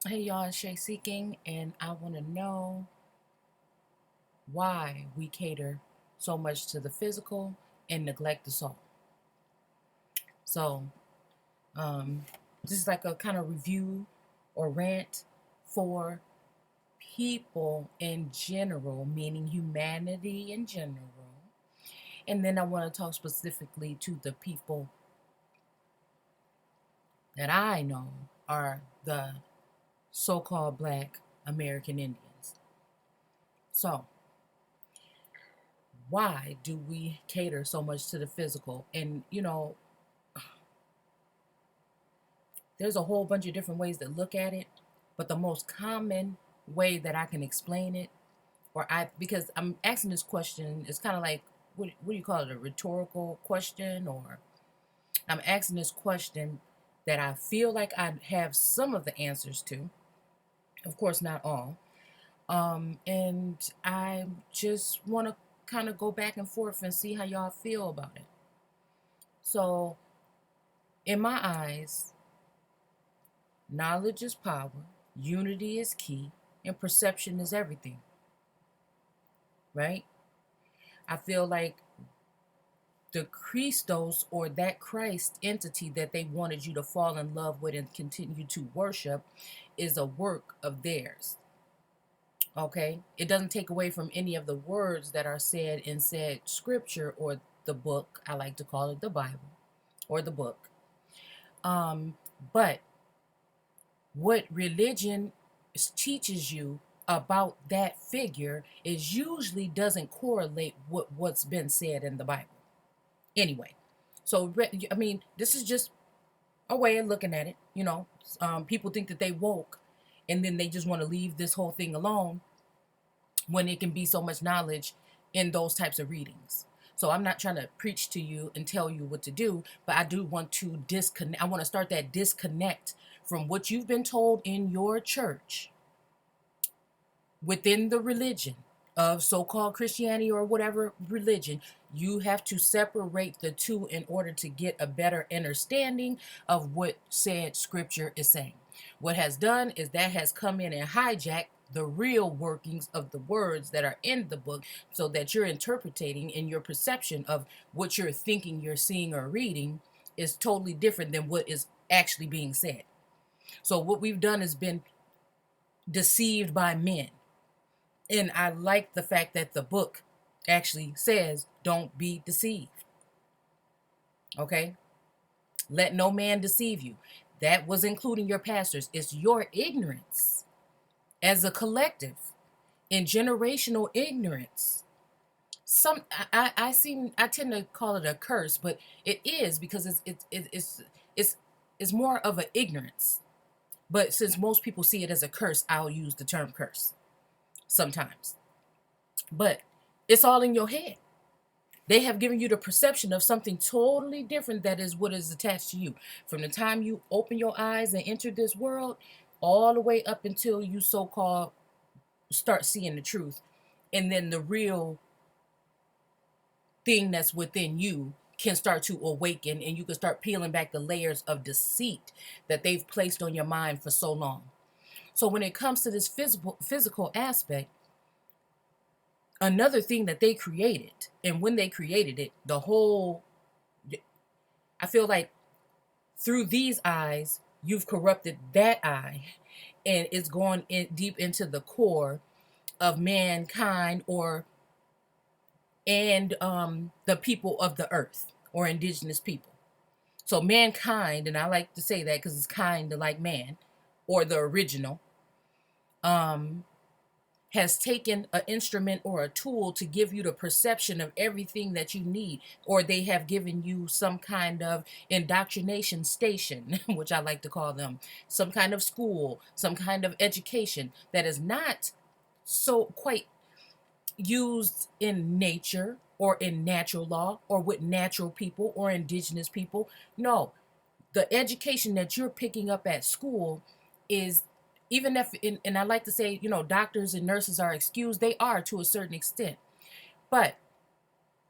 Hey y'all, it's Shay Seeking, and I want to know why we cater so much to the physical and neglect the soul. So, um, this is like a kind of review or rant for people in general, meaning humanity in general. And then I want to talk specifically to the people that I know are the so called Black American Indians. So, why do we cater so much to the physical? And there's a whole bunch of different ways to look at it, but the most common way that I can explain it, because I'm asking this question, it's kind of like, what do you call it, a rhetorical question? Or I'm asking this question that I feel like I have some of the answers to, of course, not all. And I just want to kind of go back and forth and see how y'all feel about it. So, in my eyes, knowledge is power, unity is key, and perception is everything, right? I feel like the Christos, or that Christ entity that they wanted you to fall in love with and continue to worship, is a work of theirs. Okay? It doesn't take away from any of the words that are said in said scripture or the book. I like to call it the Bible or the book. But what religion teaches you about that figure is usually doesn't correlate with what's been said in the Bible. Anyway, so I mean, this is just a way of looking at it. People think that they woke, and then they just want to leave this whole thing alone when it can be so much knowledge in those types of readings. So I'm not trying to preach to you and tell you what to do, but I do want to disconnect. I want to start that disconnect from what you've been told in your church within the religion of so-called Christianity or whatever religion. You have to separate the two in order to get a better understanding of what said scripture is saying. What has done is that has come in and hijacked the real workings of the words that are in the book, so that you're interpreting, and your perception of what you're thinking you're seeing or reading is totally different than what is actually being said. So what we've done is been deceived by men. And I like the fact that the book actually says, don't be deceived. Okay? Let no man deceive you. That was including your pastors. It's your ignorance as a collective, in generational ignorance. I tend to call it a curse, but it is, because it's more of an ignorance. But since most people see it as a curse, I'll use the term curse sometimes. But it's all in your head. They have given you the perception of something totally different that is what is attached to you. From the time you open your eyes and enter this world, all the way up until you so-called start seeing the truth. And then the real thing that's within you can start to awaken, and you can start peeling back the layers of deceit that they've placed on your mind for so long. So when it comes to this physical aspect, another thing that they created, and when they created it, I feel like through these eyes, you've corrupted that eye, and it's gone in deep into the core of mankind, and the people of the earth, or indigenous people. So mankind, and I like to say that because it's kind of like man, or the original, um, has taken an instrument or a tool to give you the perception of everything that you need, or they have given you some kind of indoctrination station, which I like to call them, some kind of school, some kind of education that is not so quite used in nature or in natural law or with natural people or indigenous people. No, the education that you're picking up at school is, even if, and I like to say, doctors and nurses are excused, they are to a certain extent. But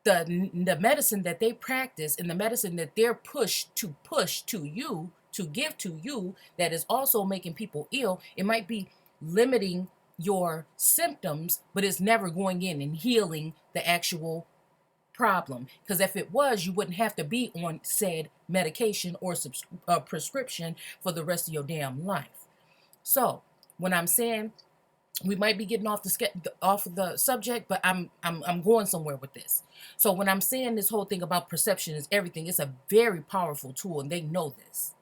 the medicine that they practice, and the medicine that they're pushed to push to you to give to you that is also making people ill. It might be limiting your symptoms, but it's never going in and healing the actual problem. Because if it was, you wouldn't have to be on said medication or prescription for the rest of your damn life. So when I'm saying we might be getting off of the subject, but I'm going somewhere with this. So when I'm saying this whole thing about perception is everything, it's a very powerful tool, and they know this.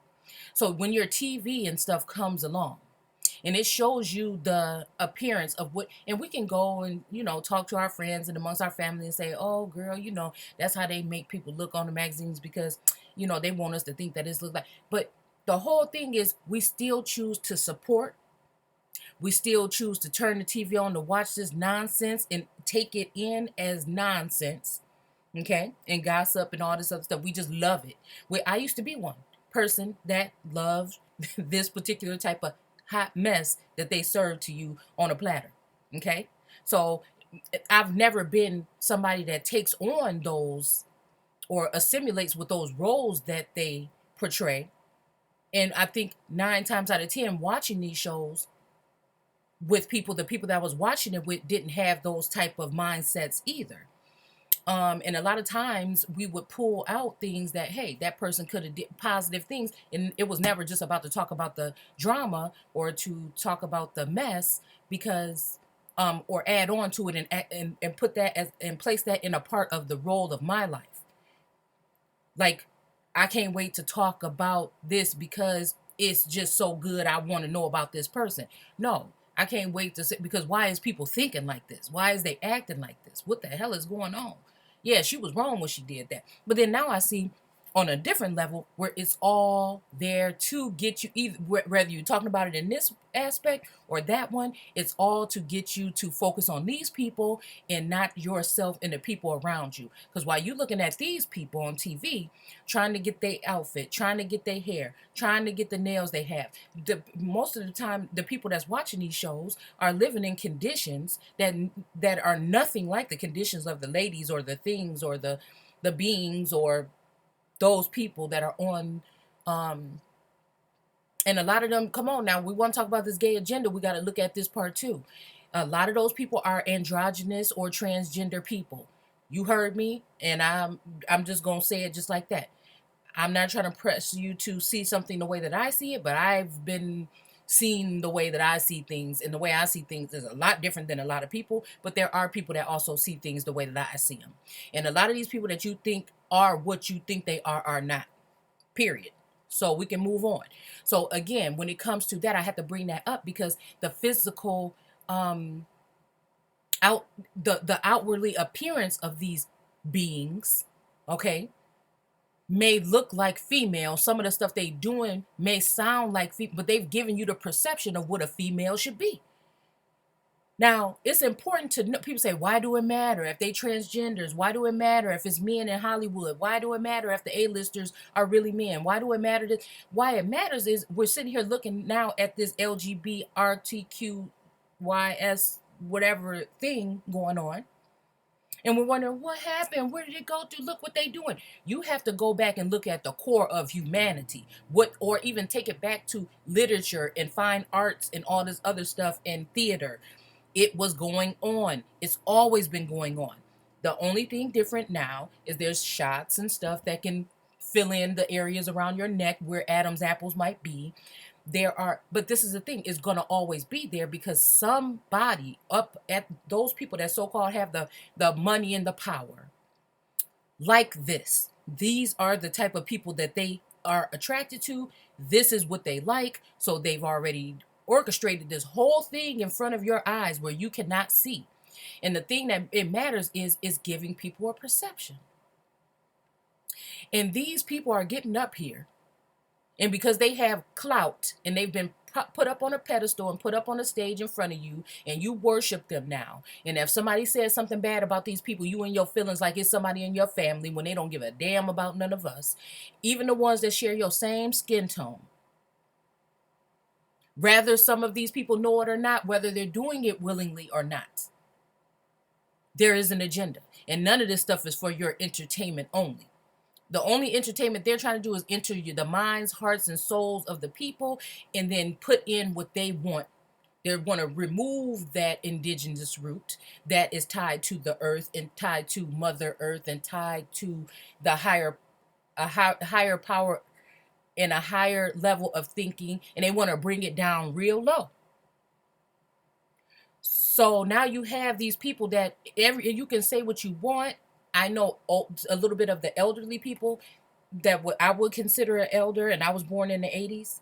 So when your TV and stuff comes along, and it shows you the appearance of what, and we can go and talk to our friends and amongst our family and say, oh girl, that's how they make people look on the magazines, because they want us to think that it's look like. But the whole thing is, we still choose to support. We still choose to turn the TV on to watch this nonsense and take it in as nonsense, okay? And gossip and all this other stuff. We just love it. I used to be one person that loved this particular type of hot mess that they serve to you on a platter, okay? So I've never been somebody that takes on those or assimilates with those roles that they portray. And I think 9 times out of 10 watching these shows with the people that I was watching it with didn't have those type of mindsets either. And a lot of times we would pull out things that, hey, that person could have did positive things. And it was never just about to talk about the drama or to talk about the mess, because, or add on to it and put that and place that in a part of the role of my life. Like, I can't wait to talk about this because it's just so good. I want to know about this person. No, I can't wait to say, because why is people thinking like this? Why is they acting like this? What the hell is going on? Yeah, she was wrong when she did that. But then now I see on a different level where it's all there to get you, either whether you're talking about it in this aspect or that one, it's all to get you to focus on these people and not yourself and the people around you. Because while you're looking at these people on TV trying to get their outfit, trying to get their hair, trying to get the nails they have, most of the time the people that's watching these shows are living in conditions that are nothing like the conditions of the ladies or the things or the beings or those people that are on, and a lot of them, come on now, we want to talk about this gay agenda, we got to look at this part too. A lot of those people are androgynous or transgender people. You heard me, and I'm just gonna say it just like that. I'm not trying to press you to see something the way that I see it, but I've been seeing the way that I see things, and the way I see things is a lot different than a lot of people, but there are people that also see things the way that I see them. And a lot of these people that you think are what you think they are not, period. So we can move on. So again, when it comes to that, I have to bring that up because the physical, the outwardly appearance of these beings, okay, may look like female. Some of the stuff they doing may sound like but they've given you the perception of what a female should be. Now, it's important to know, people say, why do it matter if they transgenders? Why do it matter if it's men in Hollywood? Why do it matter if the A-listers are really men? Why do it matter? Why it matters is we're sitting here looking now at this LGBTQYS whatever thing going on. And we're wondering, what happened? Where did it go to? Look what they doing. You have to go back and look at the core of humanity. Or even take it back to literature and fine arts and all this other stuff in theater. It was going on. It's always been going on. The only thing different now is there's shots and stuff that can fill in the areas around your neck where Adam's apples might be. But this is the thing, it's going to always be there because somebody up at those people that so-called have the money and the power, like this. These are the type of people that they are attracted to. This is what they like. So they've already orchestrated this whole thing in front of your eyes where you cannot see. And the thing that it matters is giving people a perception. And these people are getting up here. And because they have clout and they've been put up on a pedestal and put up on a stage in front of you, and you worship them now. And if somebody says something bad about these people, you in your feelings like it's somebody in your family when they don't give a damn about none of us. Even the ones that share your same skin tone. Whether some of these people know it or not, whether they're doing it willingly or not. There is an agenda. And none of this stuff is for your entertainment only. The only entertainment they're trying to do is enter the minds, hearts, and souls of the people, and then put in what they want. They want to remove that indigenous root that is tied to the earth and tied to Mother Earth and tied to the higher power and a higher level of thinking, and they want to bring it down real low. So now you have these people that you can say what you want. I know a little bit of the elderly people that I would consider an elder, and I was born in the 80s.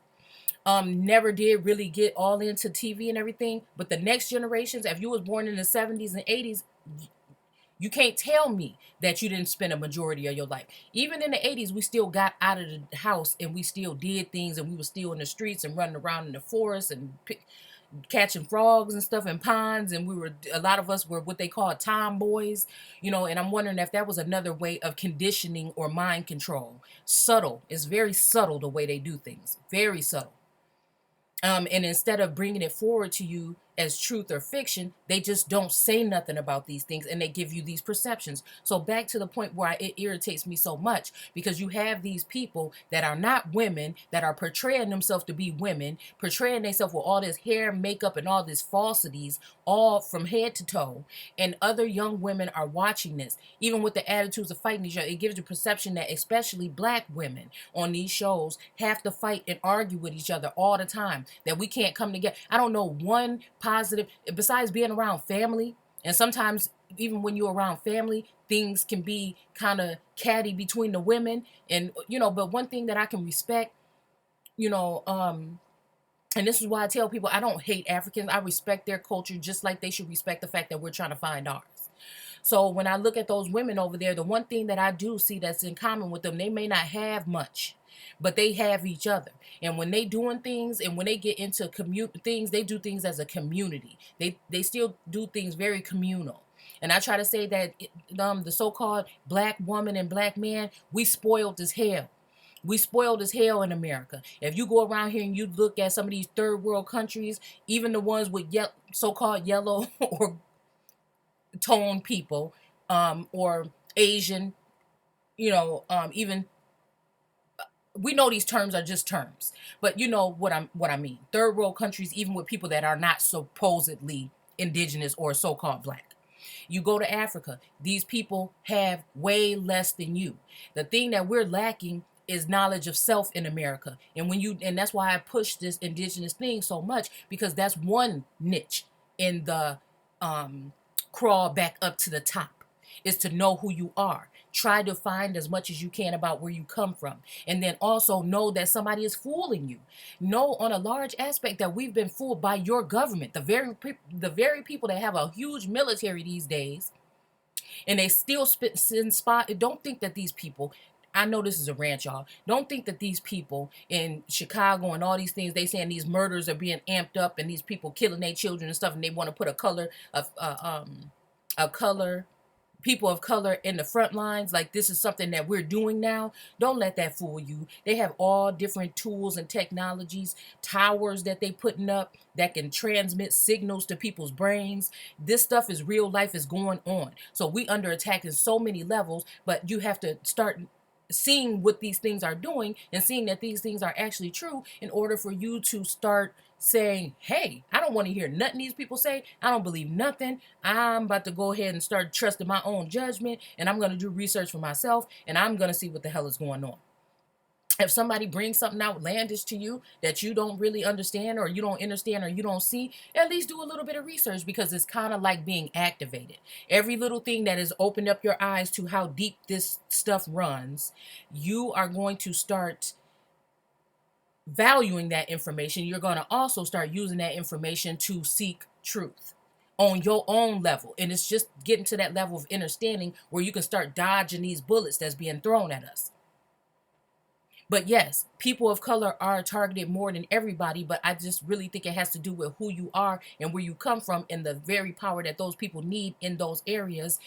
Never did really get all into TV and everything. But the next generations, if you was born in the 70s and 80s, you can't tell me that you didn't spend a majority of your life. Even in the 80s, we still got out of the house and we still did things, and we were still in the streets and running around in the forest and catching frogs and stuff in ponds, and a lot of us were what they call tomboys, and I'm wondering if that was another way of conditioning or mind control. Subtle. It's very subtle the way they do things. Very subtle. And instead of bringing it forward to you as truth or fiction, they just don't say nothing about these things, and they give you these perceptions. So back to the point where it irritates me so much, because you have these people that are not women, that are portraying themselves to be women, portraying themselves with all this hair, makeup, and all these falsities, all from head to toe, and other young women are watching this, even with the attitudes of fighting each other. It gives the perception that especially black women on these shows have to fight and argue with each other all the time, that we can't come together. I don't know one positive, besides being around family, and sometimes even when you're around family, things can be kind of catty between the women, and but one thing that I can respect, and this is why I tell people I don't hate Africans. I respect their culture just like they should respect the fact that we're trying to find ours. So when I look at those women over there, the one thing that I do see that's in common with them, they may not have much, but they have each other. And when they doing things, and when they get into things, they do things as a community. They still do things very communal. And I try to say that the so-called black woman and black man, we spoiled as hell. We spoiled as hell in America. If you go around here and you look at some of these third world countries, even the ones with so-called yellow or tone people, or Asian, even, we know these terms are just terms, but you know what I mean. Third world countries, even with people that are not supposedly indigenous or so-called black. You go to Africa, these people have way less than you. The thing that we're lacking is knowledge of self in America. And that's why I push this indigenous thing so much, because that's one niche in the crawl back up to the top, is to know who you are. Try to find as much as you can about where you come from. And then also know that somebody is fooling you. Know on a large aspect that we've been fooled by your government. The very people that have a huge military these days, and they still send spot. Don't think that these people, I know this is a rant, y'all. Don't think that these people in Chicago and all these things, they saying these murders are being amped up and these people killing their children and stuff, and they want to put a color, people of color in the front lines, like this is something that we're doing now. Don't let that fool you. They have all different tools and technologies, towers that they putting up that can transmit signals to people's brains. This stuff is real life, is going on. So we under attack in so many levels, but you have to start seeing what these things are doing and seeing that these things are actually true in order for you to start saying, hey, I don't want to hear nothing these people say. I don't believe nothing. I'm about to go ahead and start trusting my own judgment, and I'm going to do research for myself, and I'm going to see what the hell is going on. If somebody brings something outlandish to you that you don't really understand, or you don't understand, or you don't see, at least do a little bit of research, because it's kind of like being activated. Every little thing that has opened up your eyes to how deep this stuff runs, you are going to start valuing that information. You're going to also start using that information to seek truth on your own level. And it's just getting to that level of understanding where you can start dodging these bullets that's being thrown at us. But yes, people of color are targeted more than everybody, but I just really think it has to do with who you are and where you come from, and the very power that those people need in those areas.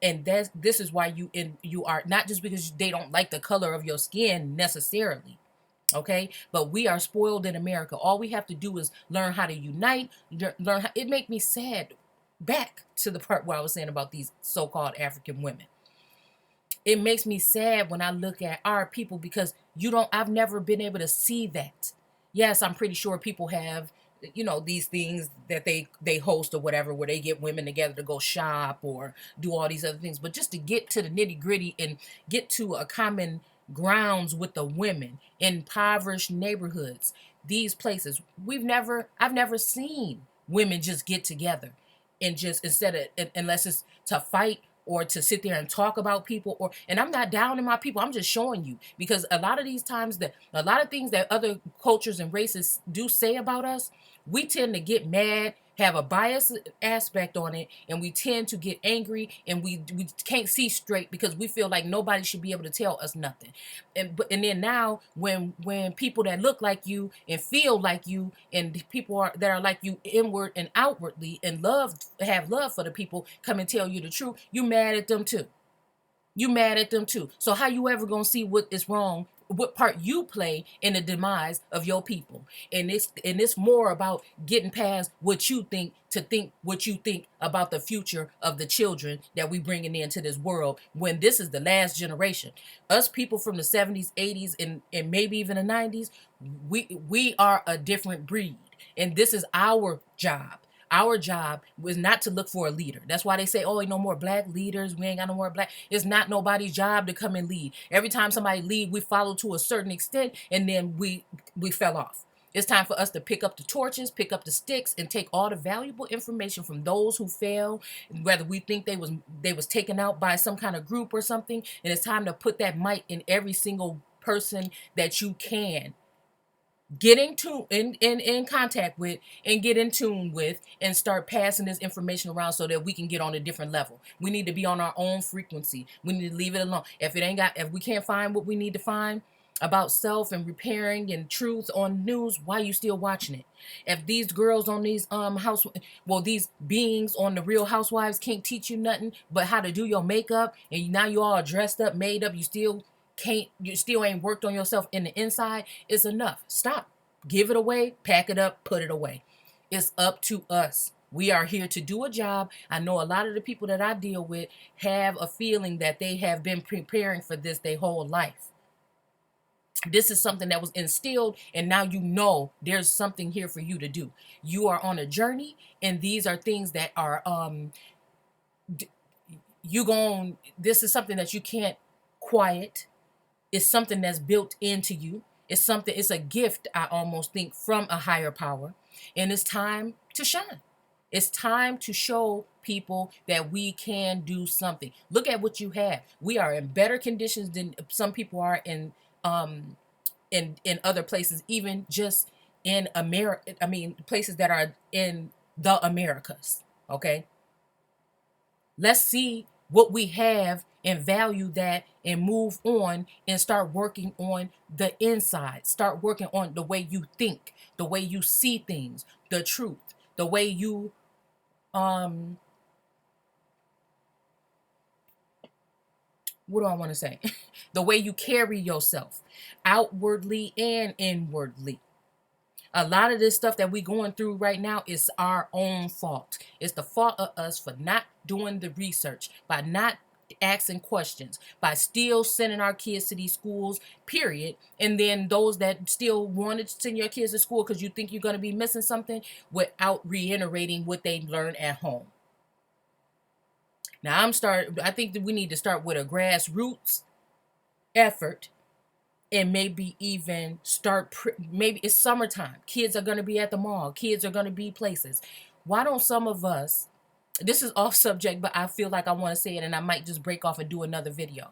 And this is why you are, not just because they don't like the color of your skin necessarily. Okay, but we are spoiled in America. All we have to do is learn how to unite. It make me sad. Back to the part where I was saying about these so-called African women. It makes me sad when I look at our people because I've never been able to see that. Yes, I'm pretty sure people have, these things that they host or whatever, where they get women together to go shop or do all these other things. But just to get to the nitty gritty and get to a common grounds with the women in impoverished neighborhoods, these places, I've never seen women just get together and just, instead of, unless it's to fight or to sit there and talk about people, and I'm not down in my people, I'm just showing you, because a lot of these times, that a lot of things that other cultures and races do say about us, we tend to get mad, have a bias aspect on it, and we tend to get angry, and we can't see straight because we feel like nobody should be able to tell us nothing. And then now, when people that look like you and feel like you, and people that are like you inward and outwardly, and have love for the people, come and tell you the truth, you mad at them too. You mad at them too. So how you ever gonna see what is wrong, what part you play in the demise of your people? And it's more about getting past what you think, to think what you think about the future of the children that we bringing into this world, when this is the last generation. Us people from the 70s, 80s, and maybe even the 90s, we are a different breed. And this is our job. Our job was not to look for a leader. That's why they say, oh, ain't no more black leaders. We ain't got no more black. It's not nobody's job to come and lead. Every time somebody lead, we follow to a certain extent, and then we fell off. It's time for us to pick up the torches, pick up the sticks, and take all the valuable information from those who fail, whether we think they was taken out by some kind of group or something. And it's time to put that might in every single person that you can get in contact with, and get in tune with, and start passing this information around so that we can get on a different level. We need to be on our own frequency. We need to leave it alone. If we can't find what we need to find about self and repairing and truth on news, why are you still watching it? If these girls on these these beings on the Real Housewives can't teach you nothing but how to do your makeup, and now you all dressed up, made up, you still ain't worked on yourself in the inside, it's enough. Stop. Give it away, pack it up, put it away. It's up to us. We are here to do a job. I know a lot of the people that I deal with have a feeling that they have been preparing for this their whole life. This is something that was instilled, and now there's something here for you to do. You are on a journey, and these are things that are this is something that you can't quiet. It's something that's built into you. It's a gift, I almost think, from a higher power. And it's time to shine. It's time to show people that we can do something. Look at what you have. We are in better conditions than some people are in other places, even just in America. I mean, places that are in the Americas. Okay. Let's see what we have and value that, and move on and start working on the inside. Start working on the way you think, the way you see things, the truth, the way you what do I want to say? The way you carry yourself outwardly and inwardly. A lot of this stuff that we going through right now is our own fault. It's the fault of us for not doing the research, by not asking questions, by still sending our kids to these schools, period. And then those that still wanted to send your kids to school because you think you're going to be missing something, without reiterating what they learned at home. Now I think that we need to start with a grassroots effort, and maybe even maybe it's summertime. Kids are going to be at the mall. Kids are going to be places. Why don't some of us, this is off subject, but I feel like I want to say it, and I might just break off and do another video.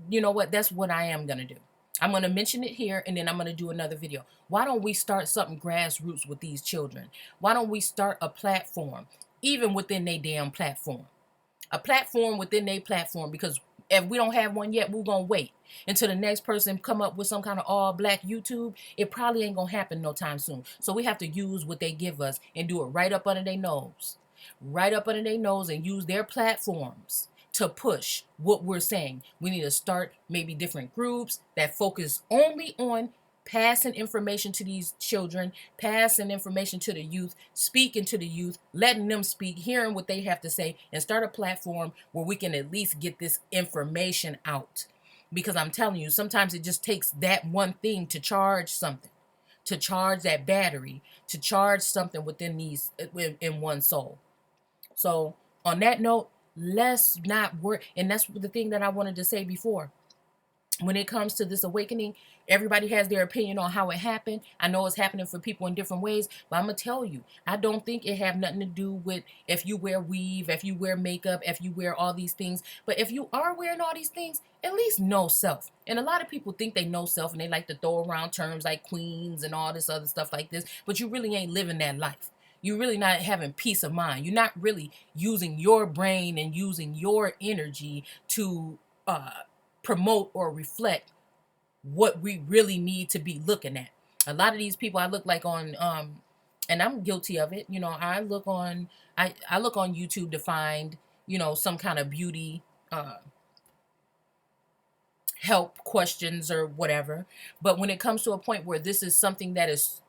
You know what? That's what I am going to do. I'm going to mention it here, and then I'm going to do another video. Why don't we start something grassroots with these children? Why don't we start a platform, even within their damn platform? A platform within their platform, because if we don't have one yet, we're going to wait until the next person come up with some kind of all black YouTube. It probably ain't going to happen no time soon. So we have to use what they give us and do it right up under their nose. Right up under their nose, and use their platforms to push what we're saying. We need to start maybe different groups that focus only on passing information to these children, passing information to the youth, speaking to the youth, letting them speak, hearing what they have to say, and start a platform where we can at least get this information out. Because I'm telling you, sometimes it just takes that one thing to charge something, to charge that battery, to charge something within in one soul. So on that note, let's not worry. And that's the thing that I wanted to say before. When it comes to this awakening, everybody has their opinion on how it happened. I know it's happening for people in different ways, but I'm gonna tell you, I don't think it have nothing to do with if you wear weave, if you wear makeup, if you wear all these things. But if you are wearing all these things, at least know self. And a lot of people think they know self, and they like to throw around terms like queens and all this other stuff like this, but you really ain't living that life. You're really not having peace of mind. You're not really using your brain and using your energy to promote or reflect what we really need to be looking at. A lot of these people I look like on and I'm guilty of it, I look on YouTube to find, some kind of beauty help questions or whatever. But when it comes to a point where this is something that is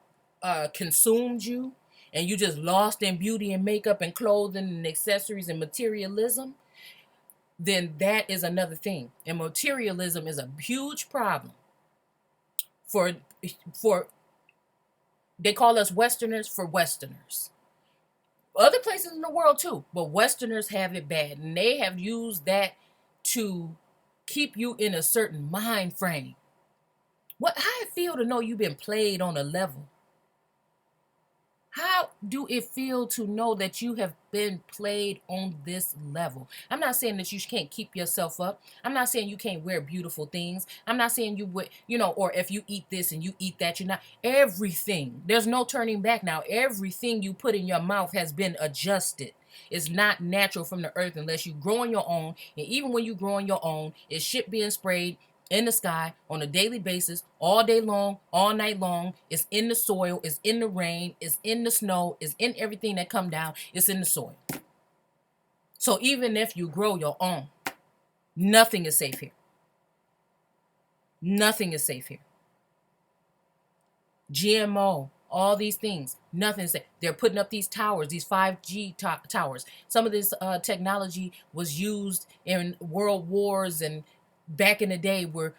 consumed you, and you just lost in beauty and makeup and clothing and accessories and materialism, then that is another thing. And materialism is a huge problem for they call us Westerners for Westerners. Other places in the world too, but Westerners have it bad, and they have used that to keep you in a certain mind frame. How it feel to know you've been played on a level? How do it feel to know that you have been played on this level? I'm not saying that you can't keep yourself up. I'm not saying you can't wear beautiful things. I'm not saying you would, or if you eat this and you eat that, you're not. Everything. There's no turning back now. Everything you put in your mouth has been adjusted. It's not natural from the earth unless you grow on your own. And even when you grow on your own, it's shit being sprayed in the sky on a daily basis, all day long, all night long. It's in the soil, it's in the rain, it's in the snow, it's in everything that come down, it's in the soil. So even if you grow your own, nothing is safe here. Nothing is safe here. GMO, all these things, nothing is safe. They're putting up these towers, these 5G towers. Some of this technology was used in world wars and back in the day, where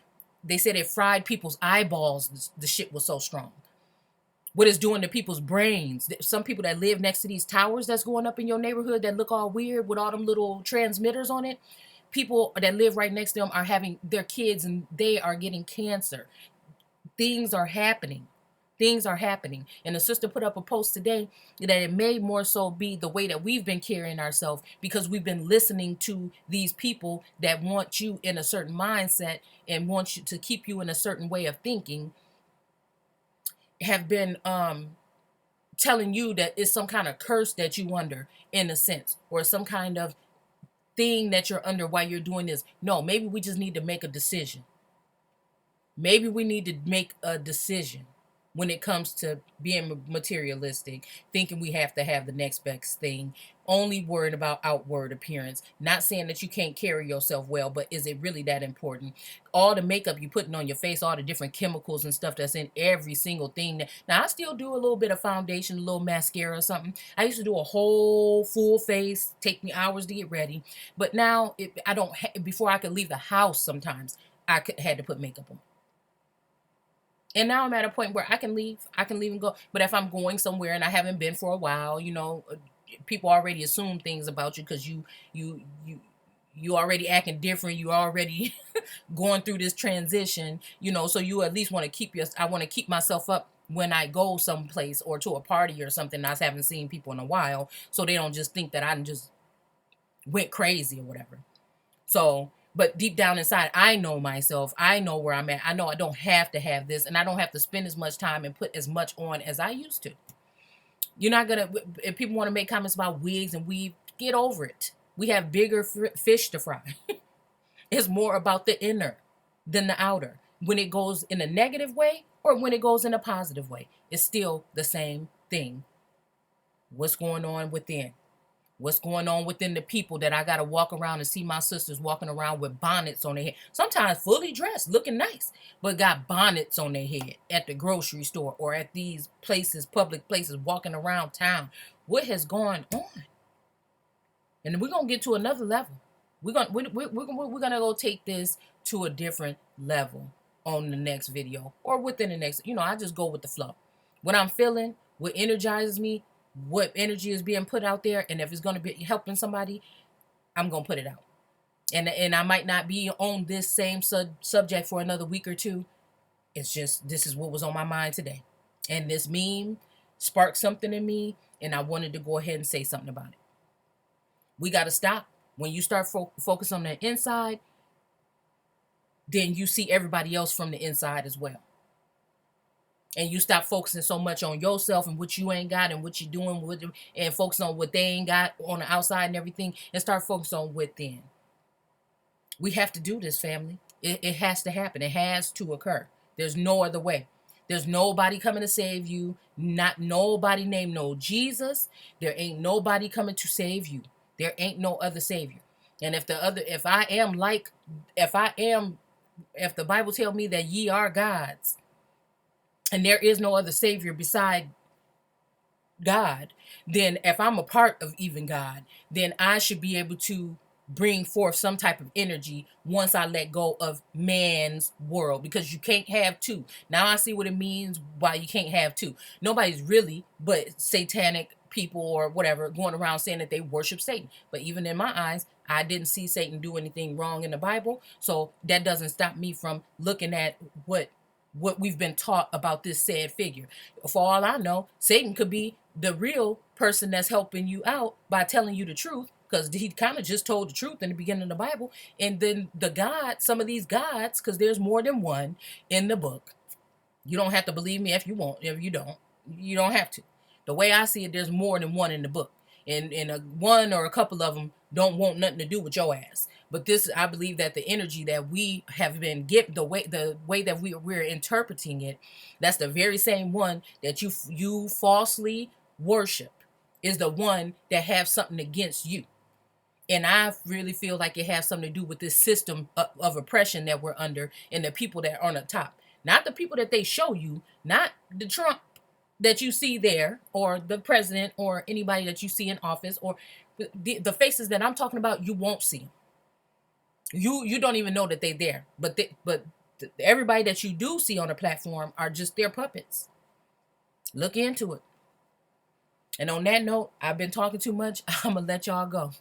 they said it fried people's eyeballs. The shit was so strong. What it's doing to people's brains. Some people that live next to these towers that's going up in your neighborhood that look all weird with all them little transmitters on it. People that live right next to them are having their kids and they are getting cancer. Things are happening. Things are happening. And the sister put up a post today that it may more so be the way that we've been carrying ourselves, because we've been listening to these people that want you in a certain mindset and want you to keep you in a certain way of thinking, have been telling you that it's some kind of curse that you under, in a sense, or some kind of thing that you're under while you're doing this. No, maybe we just need to make a decision. Maybe we need to make a decision when it comes to being materialistic, thinking we have to have the next best thing, only worried about outward appearance. Not saying that you can't carry yourself well, but is it really that important? All the makeup you putting on your face, all the different chemicals and stuff that's in every single thing. Now, I still do a little bit of foundation, a little mascara or something. I used to do a whole full face, take me hours to get ready. But now, before I could leave the house sometimes, had to put makeup on. And now I'm at a point where I can leave and go. But if I'm going somewhere and I haven't been for a while, people already assume things about you because you already acting different. You already going through this transition, so you at least want to I want to keep myself up when I go someplace or to a party or something. I haven't seen people in a while, so they don't just think that I just went crazy or whatever. So, but deep down inside, I know myself. I know where I'm at. I know I don't have to have this, and I don't have to spend as much time and put as much on as I used to. You're not gonna. If people want to make comments about wigs and weave, get over it. We have bigger fish to fry. It's more about the inner than the outer. When it goes in a negative way or when it goes in a positive way, it's still the same thing. What's going on within? What's going on within the people that I got to walk around and see my sisters walking around with bonnets on their head. Sometimes fully dressed, looking nice, but got bonnets on their head at the grocery store or at these places, public places, walking around town. What has gone on? And we're going to get to another level. We're gonna go take this to a different level on the next video or within the next, I just go with the flow. What I'm feeling, what energizes me, what energy is being put out there, and if it's gonna be helping somebody, I'm gonna put it out. And I might not be on this same subject for another week or two. It's just, this is what was on my mind today. And this meme sparked something in me, and I wanted to go ahead and say something about it. We got to stop. When you start focus on the inside, then you see everybody else from the inside as well. And you stop focusing so much on yourself and what you ain't got and what you're doing with them, and focus on what they ain't got on the outside and everything, and start focusing on within. We have to do this, family. It has to happen. It has to occur. There's no other way. There's nobody coming to save you. Not nobody named no Jesus. There ain't nobody coming to save you. There ain't no other savior. And if the Bible tell me that ye are gods, and there is no other savior beside God, then if I'm a part of even God, then I should be able to bring forth some type of energy once I let go of man's world, because you can't have two. Now I see what it means why you can't have two. Nobody's really but satanic people or whatever going around saying that they worship Satan. But even in my eyes, I didn't see Satan do anything wrong in the Bible. So that doesn't stop me from looking at what we've been taught about this said figure. For all I know, Satan could be the real person that's helping you out by telling you the truth, because he kind of just told the truth in the beginning of the Bible. And then some of these gods, because there's more than one in the book. You don't have to believe me if you want. If you don't have to. The way I see it, there's more than one in the book. And one or a couple of them don't want nothing to do with your ass. But this, I believe that the energy that we have been given, the way that we're interpreting it, that's the very same one that you falsely worship, is the one that have something against you. And I really feel like it has something to do with this system of oppression that we're under, and the people that are on the top. Not the people that they show you, not the Trump that you see there, or the president, or anybody that you see in office, or the faces that I'm talking about. You won't see them. You don't even know that they're there. But everybody that you do see on the platform are just their puppets. Look into it. And on that note, I've been talking too much. I'm gonna let y'all go.